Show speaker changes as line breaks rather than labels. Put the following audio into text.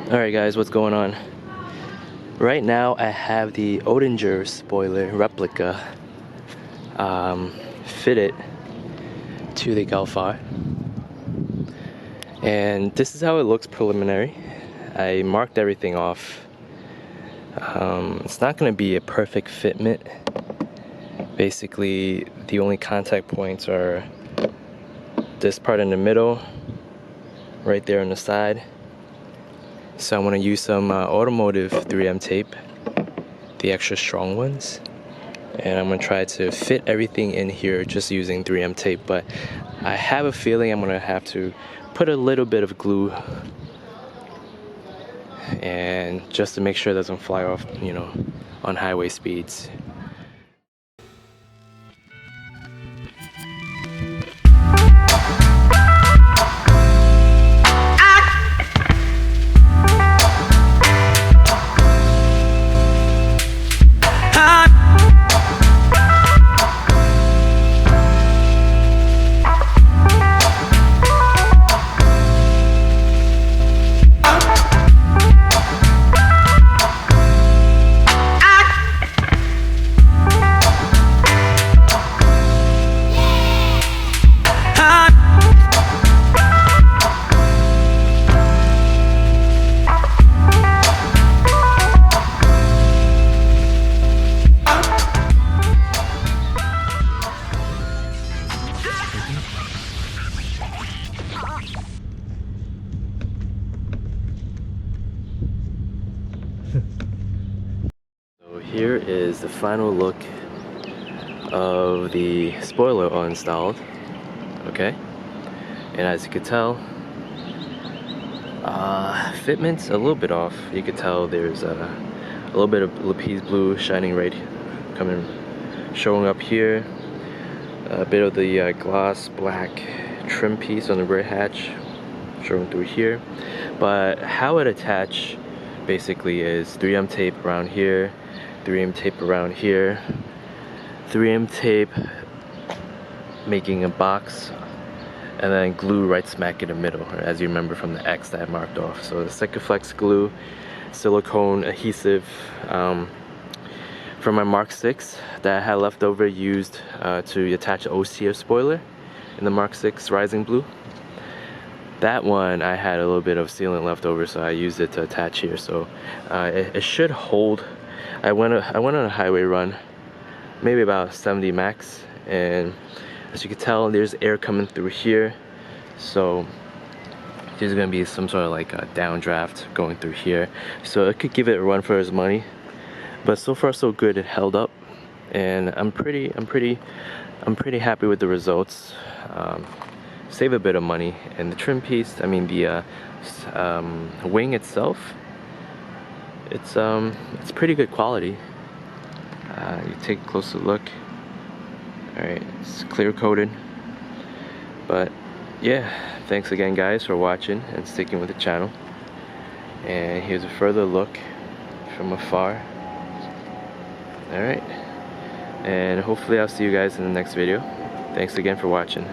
Alright guys, what's going on? Right now I have the Oettinger spoiler replica fitted to the golfr, and this is how it looks preliminary. I marked everything off. It's not going to be a perfect fitment. Basically the only contact points are this part in the middle, right there on the side. So I'm going to use some automotive 3M tape, the extra strong ones, and I'm going to try to fit everything in here just using 3M tape, but I have a feeling I'm going to have to put a little bit of glue, and just to make sure it doesn't fly off, you know, on highway speeds. So here is the final look of the spoiler all installed. Okay, and as you can tell, fitment's a little bit off. You can tell there's a little bit of lapis blue shining right showing up here, a bit of the gloss black trim piece on the rear hatch showing through here. But how it attach basically is 3M tape around here, 3M tape around here, 3M tape making a box, and then glue right smack in the middle, as you remember from the X that I marked off. So the Sikaflex glue, silicone adhesive from my Mark 6 that I had left over, used to attach the OCR spoiler in the Mark 6 Rising Blue. That one I had a little bit of sealant left over, so I used it to attach here. So it should hold. I went on a highway run, maybe about 70 max, and as you can tell, there's air coming through here. So there's gonna be some sort of like a downdraft going through here. So it could give it a run for its money. But so far so good, it held up, and I'm pretty happy with the results. Save a bit of money, and the trim piece, I mean the wing itself, it's pretty good quality. You take a closer look. Alright, it's clear coated. But yeah, thanks again guys for watching and sticking with the channel. And here's a further look from afar. Alright, and hopefully I'll see you guys in the next video. Thanks again for watching.